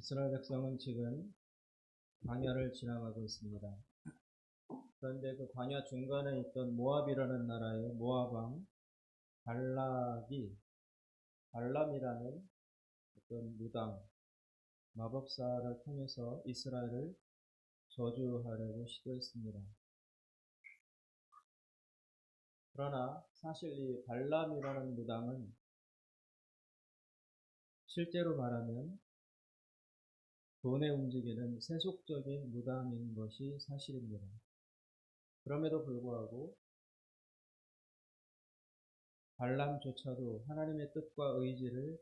이스라엘 백성은 지금 광야를 지나가고 있습니다. 그런데 그 광야 중간에 있던 모압이라는 나라의 모압 왕 발람이라는 어떤 무당, 마법사를 통해서 이스라엘을 저주하려고 시도했습니다. 그러나 사실 이 발람이라는 무당은 실제로 말하면 돈에 움직이는 세속적인 무당인 것이 사실입니다. 그럼에도 불구하고 발람조차도 하나님의 뜻과 의지를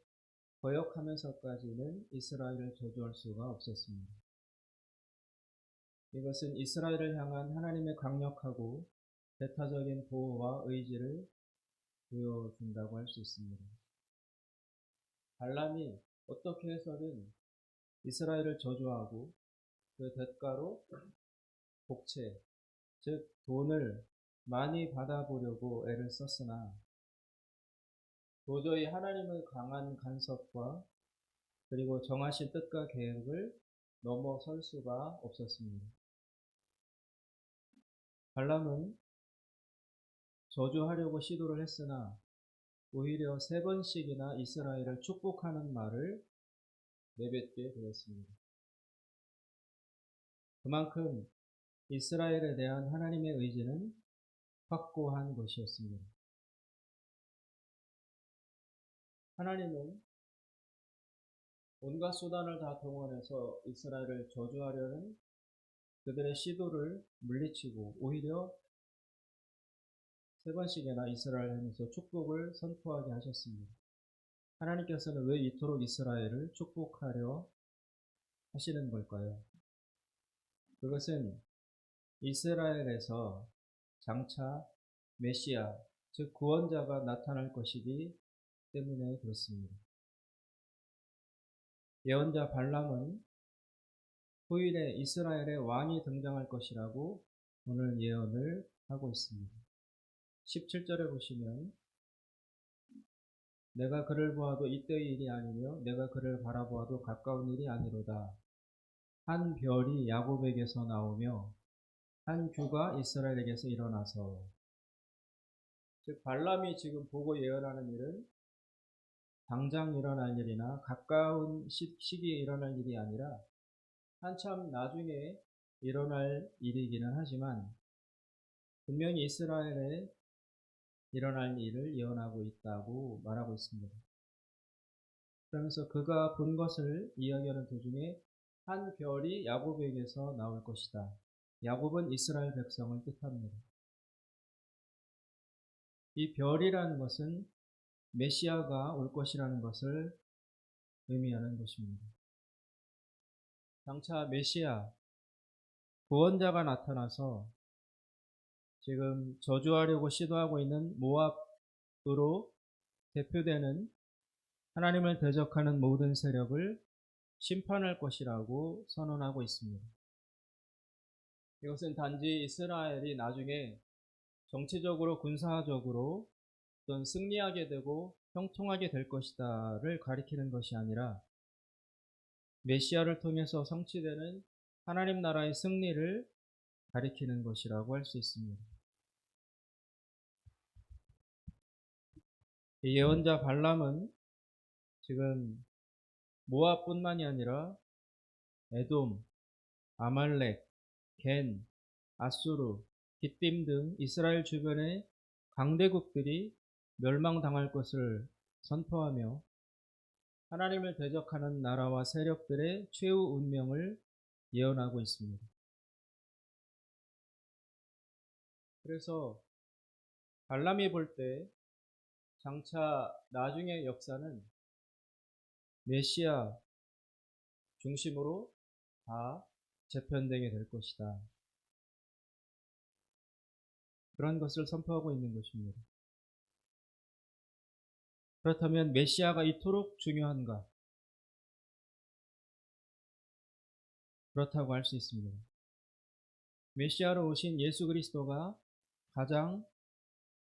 거역하면서까지는 이스라엘을 저주할 수가 없었습니다. 이것은 이스라엘을 향한 하나님의 강력하고 배타적인 보호와 의지를 보여준다고 할 수 있습니다. 발람이 어떻게 해서든 이스라엘을 저주하고 그 대가로 복채, 즉 돈을 많이 받아보려고 애를 썼으나 도저히 하나님의 강한 간섭과 그리고 정하신 뜻과 계획을 넘어설 수가 없었습니다. 발람은 저주하려고 시도를 했으나 오히려 3번씩이나 이스라엘을 축복하는 말을 내뱉게 되었습니다. 그만큼 이스라엘에 대한 하나님의 의지는 확고한 것이었습니다. 하나님은 온갖 수단을 다 동원해서 이스라엘을 저주하려는 그들의 시도를 물리치고 오히려 3번씩이나 이스라엘을 하면서 축복을 선포하게 하셨습니다. 하나님께서는 왜 이토록 이스라엘을 축복하려 하시는 걸까요? 그것은 이스라엘에서 장차 메시아, 즉 구원자가 나타날 것이기 때문에 그렇습니다. 예언자 발람은 후일에 이스라엘의 왕이 등장할 것이라고 오늘 예언을 하고 있습니다. 17절에 보시면 내가 그를 보아도 이때의 일이 아니며 내가 그를 바라보아도 가까운 일이 아니로다. 한 별이 야곱에게서 나오며 한 규가 이스라엘에게서 일어나서, 즉 발람이 지금 보고 예언하는 일은 당장 일어날 일이나 가까운 시기에 일어날 일이 아니라 한참 나중에 일어날 일이기는 하지만 분명히 이스라엘에 일어날 일을 예언하고 있다고 말하고 있습니다. 그러면서 그가 본 것을 이야기하는 도중에 한 별이 야곱에게서 나올 것이다. 야곱은 이스라엘 백성을 뜻합니다. 이 별이라는 것은 메시아가 올 것이라는 것을 의미하는 것입니다. 장차 메시아, 구원자가 나타나서 지금 저주하려고 시도하고 있는 모압으로 대표되는 하나님을 대적하는 모든 세력을 심판할 것이라고 선언하고 있습니다. 이것은 단지 이스라엘이 나중에 정치적으로 군사적으로 어떤 승리하게 되고 형통하게 될 것이다를 가리키는 것이 아니라 메시아를 통해서 성취되는 하나님 나라의 승리를 가리키는 것이라고 할 수 있습니다. 이 예언자 발람은 지금 모압뿐만이 아니라 에돔, 아말렉, 겐, 아수르, 깃빔 등 이스라엘 주변의 강대국들이 멸망당할 것을 선포하며 하나님을 대적하는 나라와 세력들의 최후 운명을 예언하고 있습니다. 그래서 발람이 볼 때 장차 나중의 역사는 메시아 중심으로 다 재편되게 될 것이다. 그런 것을 선포하고 있는 것입니다. 그렇다면 메시아가 이토록 중요한가? 그렇다고 할 수 있습니다. 메시아로 오신 예수 그리스도가 가장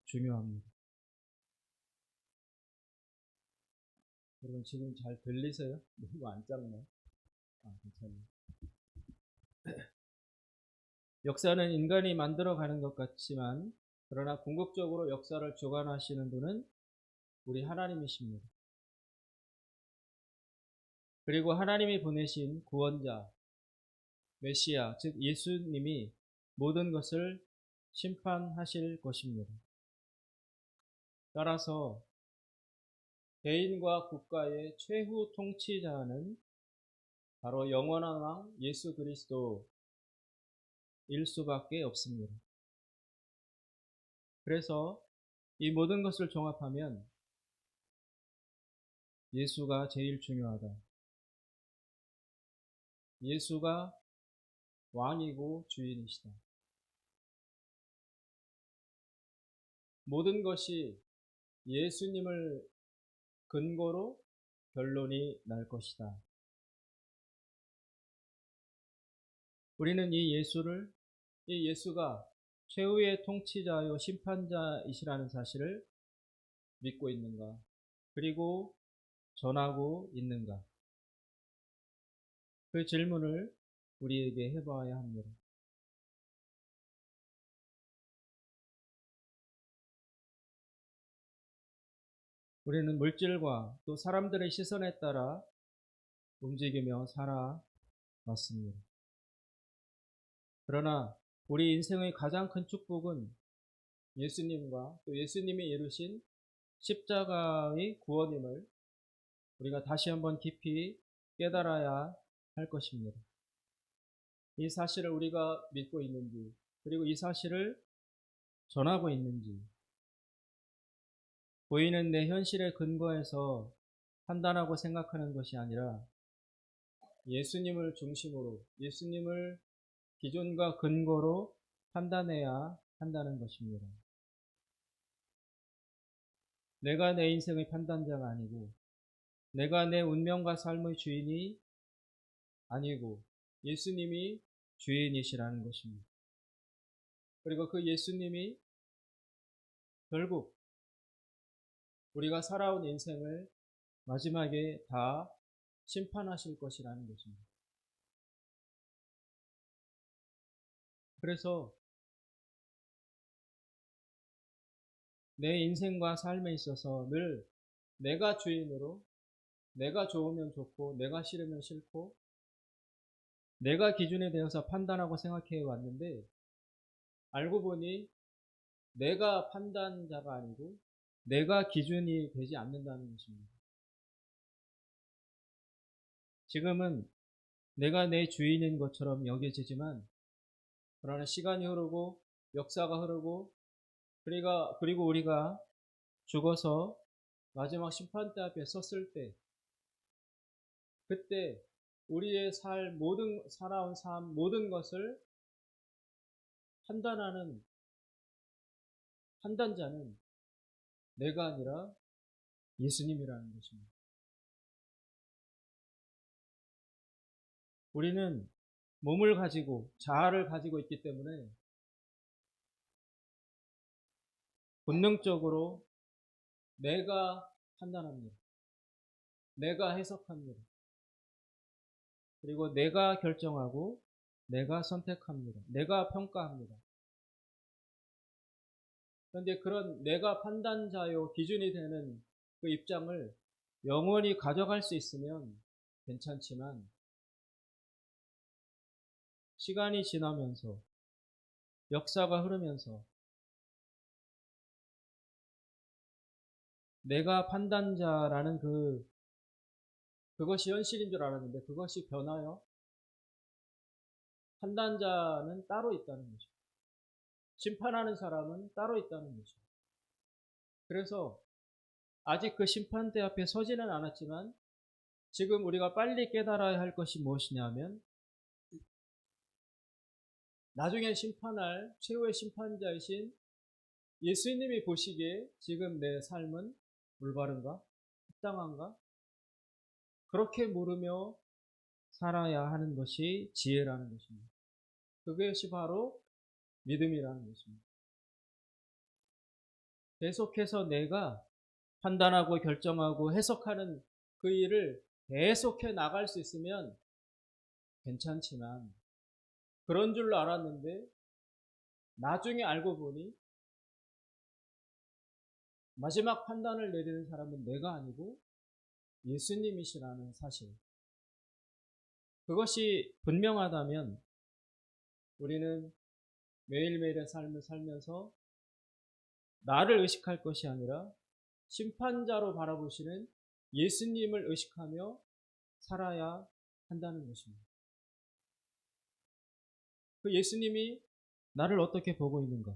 중요합니다. 여러분 지금 잘 들리세요? 너무 안 작나요? 괜찮네. 역사는 인간이 만들어가는 것 같지만 그러나 궁극적으로 역사를 주관하시는 분은 우리 하나님이십니다. 그리고 하나님이 보내신 구원자, 메시아, 즉 예수님이 모든 것을 심판하실 것입니다. 따라서 개인과 국가의 최후 통치자는 바로 영원한 왕 예수 그리스도일 수밖에 없습니다. 그래서 이 모든 것을 종합하면 예수가 제일 중요하다. 예수가 왕이고 주인이시다. 모든 것이 예수님을 근거로 결론이 날 것이다. 우리는 이 예수가 최후의 통치자요 심판자이시라는 사실을 믿고 있는가? 그리고 전하고 있는가? 그 질문을 우리에게 해봐야 합니다. 우리는 물질과 또 사람들의 시선에 따라 움직이며 살아왔습니다. 그러나 우리 인생의 가장 큰 축복은 예수님과 또 예수님이 이루신 십자가의 구원임을 우리가 다시 한번 깊이 깨달아야 할 것입니다. 이 사실을 우리가 믿고 있는지, 그리고 이 사실을 전하고 있는지, 보이는 내 현실에 근거해서 판단하고 생각하는 것이 아니라 예수님을 중심으로, 예수님을 기준과 근거로 판단해야 한다는 것입니다. 내가 내 인생의 판단자가 아니고, 내가 내 운명과 삶의 주인이 아니고, 예수님이 주인이시라는 것입니다. 그리고 그 예수님이 결국 우리가 살아온 인생을 마지막에 다 심판하실 것이라는 것입니다. 그래서 내 인생과 삶에 있어서 늘 내가 주인으로, 내가 좋으면 좋고 내가 싫으면 싫고 내가 기준에 대해서 판단하고 생각해 왔는데, 알고 보니 내가 판단자가 아니고 내가 기준이 되지 않는다는 것입니다. 지금은 내가 내 주인인 것처럼 여겨지지만, 그러나 시간이 흐르고 역사가 흐르고 그리고 우리가 죽어서 마지막 심판대 앞에 섰을 때, 그때 우리의 살아온 삶 모든 것을 판단하는 판단자는 내가 아니라 예수님이라는 것입니다. 우리는 몸을 가지고 자아를 가지고 있기 때문에 본능적으로 내가 판단합니다. 내가 해석합니다. 그리고 내가 결정하고 내가 선택합니다. 내가 평가합니다. 그런데 그런 내가 판단자요 기준이 되는 그 입장을 영원히 가져갈 수 있으면 괜찮지만, 시간이 지나면서 역사가 흐르면서 내가 판단자라는 그것이 현실인 줄 알았는데 그것이 변하여 판단자는 따로 있다는 것입니다. 심판하는 사람은 따로 있다는 것입니다. 그래서 아직 그 심판대 앞에 서지는 않았지만 지금 우리가 빨리 깨달아야 할 것이 무엇이냐면, 나중에 심판할 최후의 심판자이신 예수님이 보시기에 지금 내 삶은 올바른가? 합당한가? 그렇게 물으며 살아야 하는 것이 지혜라는 것입니다. 그것이 바로 믿음이라는 것입니다. 계속해서 내가 판단하고 결정하고 해석하는 그 일을 계속해 나갈 수 있으면 괜찮지만 그런 줄 알았는데 나중에 알고 보니 마지막 판단을 내리는 사람은 내가 아니고 예수님이시라는 사실. 그것이 분명하다면 우리는 매일매일의 삶을 살면서 나를 의식할 것이 아니라 심판자로 바라보시는 예수님을 의식하며 살아야 한다는 것입니다. 그 예수님이 나를 어떻게 보고 있는가?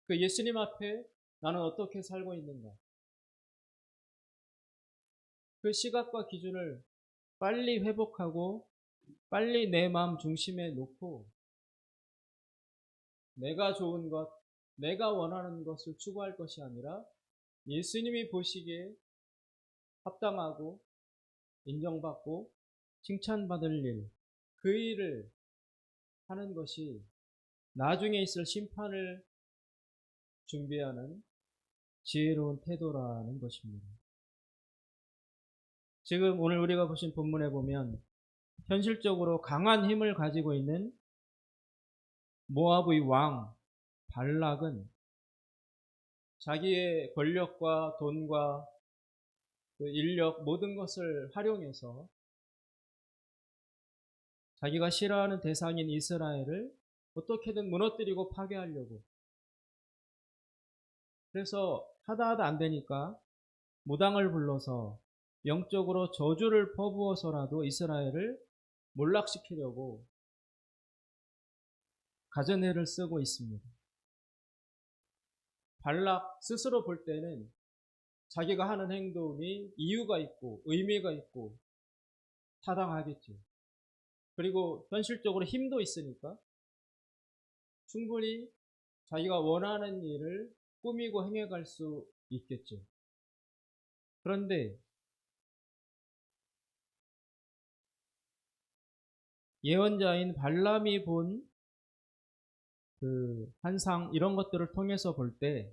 그 예수님 앞에 나는 어떻게 살고 있는가? 그 시각과 기준을 빨리 회복하고 빨리 내 마음 중심에 놓고 내가 좋은 것, 내가 원하는 것을 추구할 것이 아니라 예수님이 보시기에 합당하고 인정받고 칭찬받을 일, 그 일을 하는 것이 나중에 있을 심판을 준비하는 지혜로운 태도라는 것입니다. 지금 오늘 우리가 보신 본문에 보면 현실적으로 강한 힘을 가지고 있는 모압의 왕 발락은 자기의 권력과 돈과 그 인력 모든 것을 활용해서 자기가 싫어하는 대상인 이스라엘을 어떻게든 무너뜨리고 파괴하려고, 그래서 하다 안 되니까 무당을 불러서 영적으로 저주를 퍼부어서라도 이스라엘을 몰락시키려고 가전회를 쓰고 있습니다. 발락 스스로 볼 때는 자기가 하는 행동이 이유가 있고 의미가 있고 타당하겠죠. 그리고 현실적으로 힘도 있으니까 충분히 자기가 원하는 일을 꾸미고 행해갈 수 있겠죠. 그런데 예언자인 발람이 본 그 환상 이런 것들을 통해서 볼 때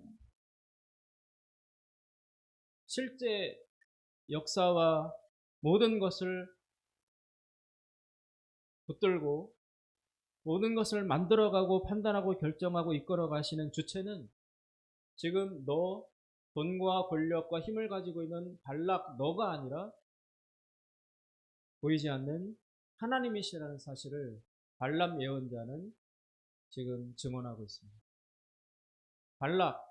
실제 역사와 모든 것을 붙들고 모든 것을 만들어가고 판단하고 결정하고 이끌어 가시는 주체는 지금 너 돈과 권력과 힘을 가지고 있는 발락 너가 아니라 보이지 않는 하나님이시라는 사실을 발람 예언자는 지금 증언하고 있습니다. 발락,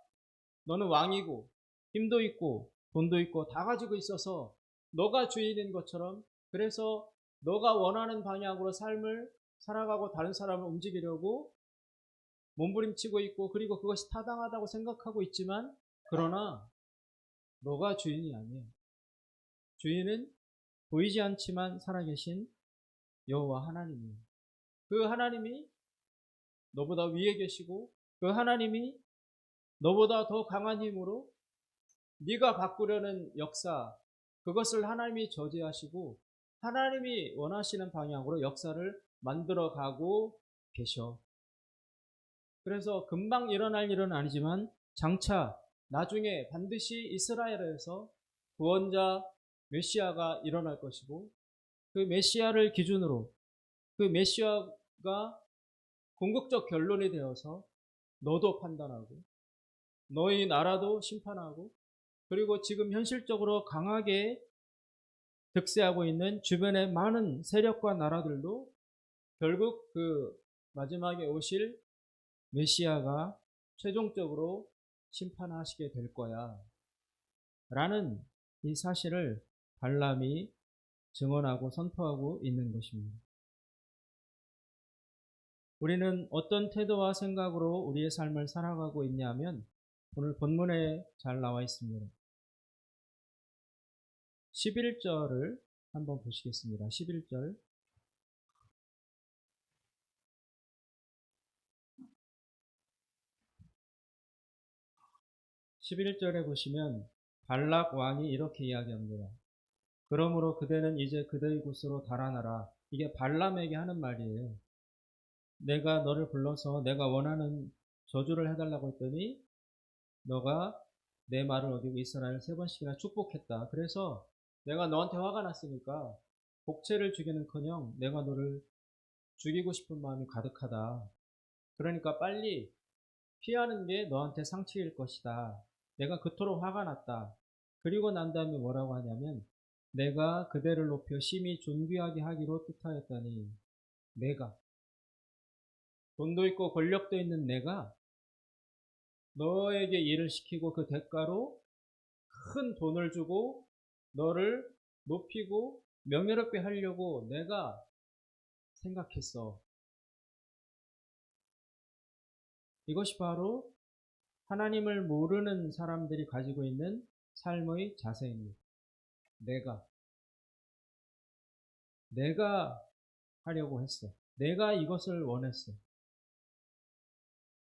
너는 왕이고 힘도 있고 돈도 있고 다 가지고 있어서 너가 주인인 것처럼, 그래서 너가 원하는 방향으로 삶을 살아가고 다른 사람을 움직이려고 몸부림치고 있고, 그리고 그것이 타당하다고 생각하고 있지만, 그러나 너가 주인이 아니에요. 주인은 보이지 않지만 살아계신 여호와 하나님이에요. 그 하나님이 너보다 위에 계시고 그 하나님이 너보다 더 강한 힘으로 네가 바꾸려는 역사, 그것을 하나님이 저지하시고 하나님이 원하시는 방향으로 역사를 만들어가고 계셔. 그래서 금방 일어날 일은 아니지만 장차 나중에 반드시 이스라엘에서 구원자 메시아가 일어날 것이고, 그 메시아를 기준으로 그 메시아가 궁극적 결론이 되어서 너도 판단하고 너희 나라도 심판하고, 그리고 지금 현실적으로 강하게 득세하고 있는 주변의 많은 세력과 나라들도 결국 그 마지막에 오실 메시아가 최종적으로 심판하시게 될 거야 라는 이 사실을 발람이 증언하고 선포하고 있는 것입니다. 우리는 어떤 태도와 생각으로 우리의 삶을 살아가고 있냐면 오늘 본문에 잘 나와 있습니다. 11절을 한번 보시겠습니다. 11절. 11절에 보시면 발락 왕이 이렇게 이야기합니다. 그러므로 그대는 이제 그대의 곳으로 달아나라. 이게 발람에게 하는 말이에요. 내가 너를 불러서 내가 원하는 저주를 해달라고 했더니 너가 내 말을 어기고 이스라엘 3번씩이나 축복했다. 그래서 내가 너한테 화가 났으니까 복채를 주기는커녕 내가 너를 죽이고 싶은 마음이 가득하다. 그러니까 빨리 피하는 게 너한테 상책일 것이다. 내가 그토록 화가 났다. 그리고 난 다음에 뭐라고 하냐면 내가 그대를 높여 심히 존귀하게 하기로 뜻하였더니 내가 돈도 있고 권력도 있는 내가 너에게 일을 시키고 그 대가로 큰 돈을 주고 너를 높이고 명예롭게 하려고 내가 생각했어. 이것이 바로 하나님을 모르는 사람들이 가지고 있는 삶의 자세입니다. 내가 하려고 했어. 내가 이것을 원했어.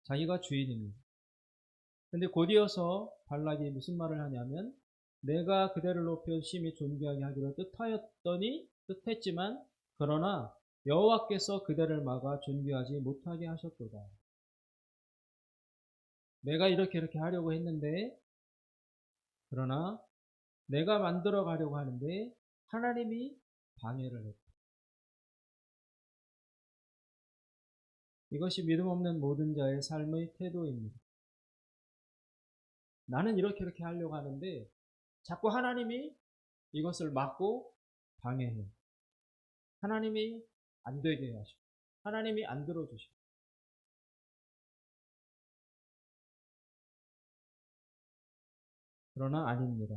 자기가 주인입니다. 근데 곧이어서 발락이 무슨 말을 하냐면 내가 그대를 높여 심히 존귀하게 하기로 뜻했지만 그러나 여호와께서 그대를 막아 존귀하지 못하게 하셨도다. 내가 이렇게 하려고 했는데 그러나 내가 만들어 가려고 하는데 하나님이 방해를 했다. 이것이 믿음 없는 모든 자의 삶의 태도입니다. 나는 이렇게 하려고 하는데 자꾸 하나님이 이것을 막고 방해해. 하나님이 안 되게 하시고 하나님이 안 들어주시고. 그러나 아닙니다.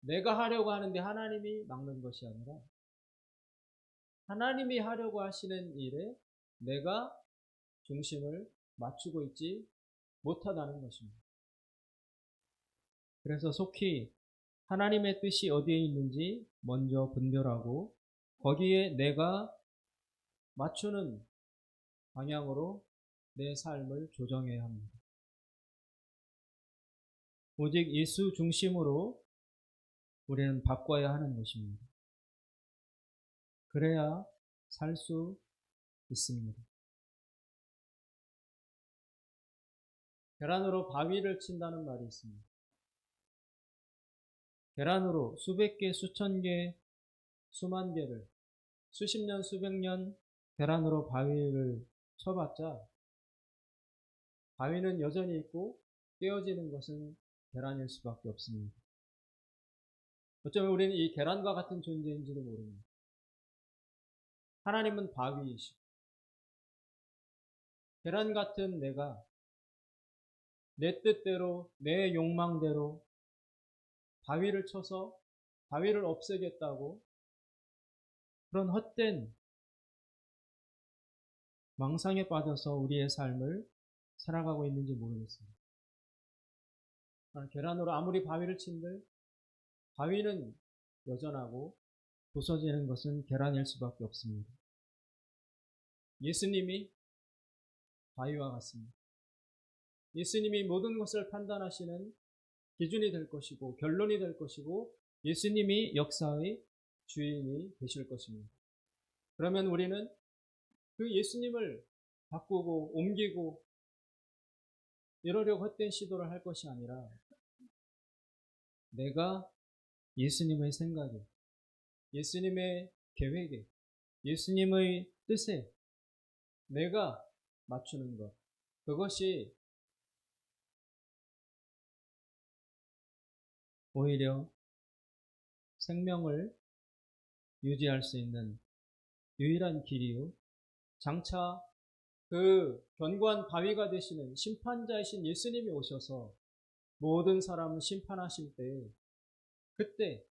내가 하려고 하는데 하나님이 막는 것이 아니라 하나님이 하려고 하시는 일에 내가 중심을 맞추고 있지 못하다는 것입니다. 그래서 속히 하나님의 뜻이 어디에 있는지 먼저 분별하고 거기에 내가 맞추는 방향으로 내 삶을 조정해야 합니다. 오직 예수 중심으로 우리는 바꿔야 하는 것입니다. 그래야 살 수 있습니다. 계란으로 바위를 친다는 말이 있습니다. 계란으로 수백 개, 수천 개, 수만 개를 수십 년, 수백 년 계란으로 바위를 쳐봤자 바위는 여전히 있고 깨어지는 것은 계란일 수밖에 없습니다. 어쩌면 우리는 이 계란과 같은 존재인지도 모릅니다. 하나님은 바위이시고 계란 같은 내가 내 뜻대로 내 욕망대로 바위를 쳐서 바위를 없애겠다고 그런 헛된 망상에 빠져서 우리의 삶을 살아가고 있는지 모르겠습니다. 계란으로 아무리 바위를 친들 바위는 여전하고 부서지는 것은 계란일 수밖에 없습니다. 예수님이 바위와 같습니다. 예수님이 모든 것을 판단하시는 기준이 될 것이고 결론이 될 것이고 예수님이 역사의 주인이 되실 것입니다. 그러면 우리는 그 예수님을 바꾸고 옮기고 이러려고 헛된 시도를 할 것이 아니라 내가 예수님의 생각에 예수님의 계획에 예수님의 뜻에 내가 맞추는 것 그것이 오히려 생명을 유지할 수 있는 유일한 길이요. 장차 그 견고한 바위가 되시는 심판자이신 예수님이 오셔서 모든 사람을 심판하실 때 그때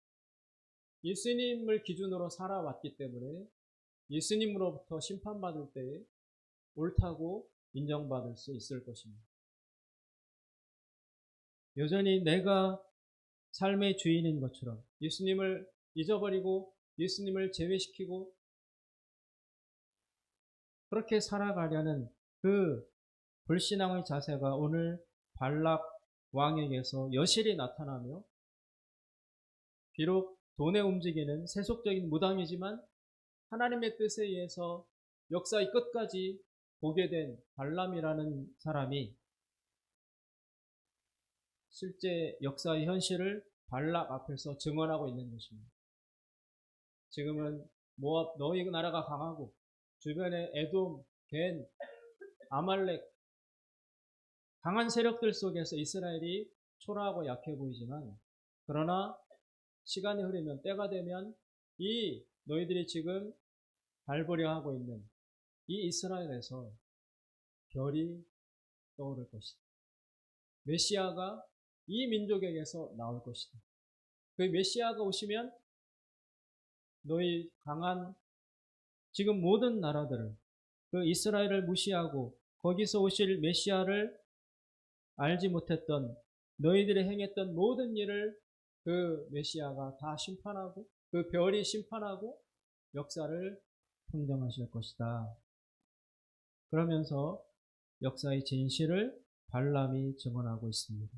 예수님을 기준으로 살아왔기 때문에 예수님으로부터 심판받을 때 옳다고 인정받을 수 있을 것입니다. 여전히 내가 삶의 주인인 것처럼 예수님을 잊어버리고 예수님을 제외시키고 그렇게 살아가려는 그 불신앙의 자세가 오늘 발락 왕에게서 여실히 나타나며 비록 돈에 움직이는 세속적인 무당이지만 하나님의 뜻에 의해서 역사의 끝까지 보게 된 발람이라는 사람이 실제 역사의 현실을 발락 앞에서 증언하고 있는 것입니다. 지금은 모압 너희 나라가 강하고 주변에 에돔, 겐, 아말렉 강한 세력들 속에서 이스라엘이 초라하고 약해 보이지만 그러나 시간이 흐르면 때가 되면 이 너희들이 지금 밟으려 하고 있는 이 이스라엘에서 별이 떠오를 것이다. 메시아가 이 민족에게서 나올 것이다. 그 메시아가 오시면 너희 강한 지금 모든 나라들을 그 이스라엘을 무시하고 거기서 오실 메시아를 알지 못했던 너희들이 행했던 모든 일을 그 메시아가 다 심판하고 그 별이 심판하고 역사를 평정하실 것이다. 그러면서 역사의 진실을 발람이 증언하고 있습니다.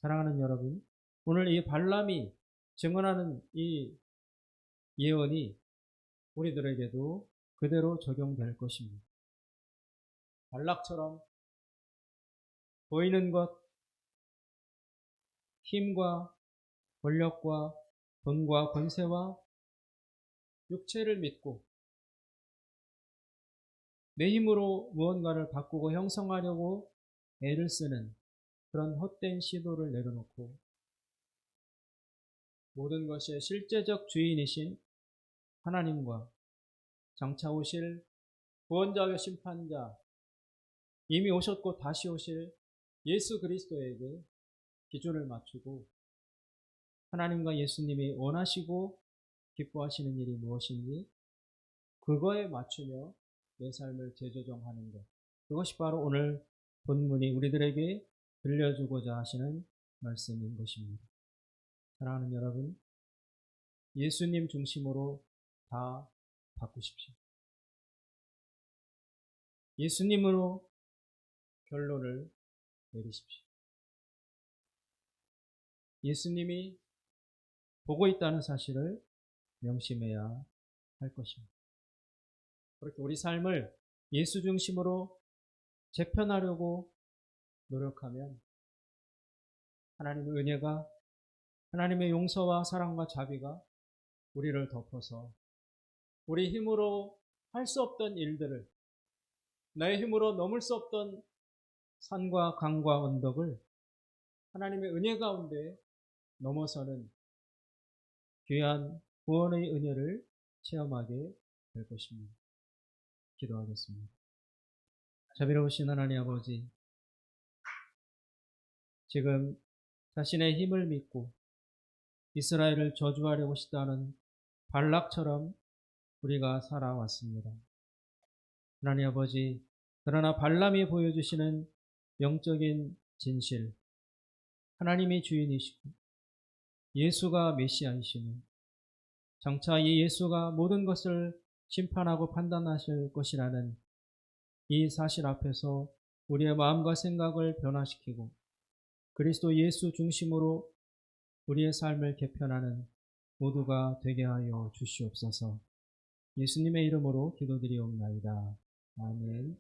사랑하는 여러분, 오늘 이 발람이 증언하는 이 예언이 우리들에게도 그대로 적용될 것입니다. 발락처럼 보이는 것, 힘과 권력과 돈과 권세와 육체를 믿고 내 힘으로 무언가를 바꾸고 형성하려고 애를 쓰는 그런 헛된 시도를 내려놓고 모든 것의 실제적 주인이신 하나님과 장차 오실 구원자와 심판자, 이미 오셨고 다시 오실 예수 그리스도에게 기준을 맞추고 하나님과 예수님이 원하시고 기뻐하시는 일이 무엇인지 그거에 맞추며 내 삶을 재조정하는 것. 그것이 바로 오늘 본문이 우리들에게 들려주고자 하시는 말씀인 것입니다. 사랑하는 여러분, 예수님 중심으로 다 바꾸십시오. 예수님으로 결론을 내리십시오. 예수님이 보고 있다는 사실을 명심해야 할 것입니다. 그렇게 우리 삶을 예수 중심으로 재편하려고 노력하면 하나님의 은혜가, 하나님의 용서와 사랑과 자비가 우리를 덮어서 우리 힘으로 할 수 없던 일들을, 나의 힘으로 넘을 수 없던 산과 강과 언덕을 하나님의 은혜 가운데 넘어서는 귀한 구원의 은혜를 체험하게 될 것입니다. 기도하겠습니다. 자비로우신 하나님 아버지, 지금 자신의 힘을 믿고 이스라엘을 저주하려고 시도하는 발락처럼 우리가 살아왔습니다. 하나님 아버지, 그러나 발람이 보여주시는 영적인 진실, 하나님이 주인이시고 예수가 메시아이시며 장차 이 예수가 모든 것을 심판하고 판단하실 것이라는 이 사실 앞에서 우리의 마음과 생각을 변화시키고 그리스도 예수 중심으로 우리의 삶을 개편하는 모두가 되게 하여 주시옵소서. 예수님의 이름으로 기도드리옵나이다. 아멘.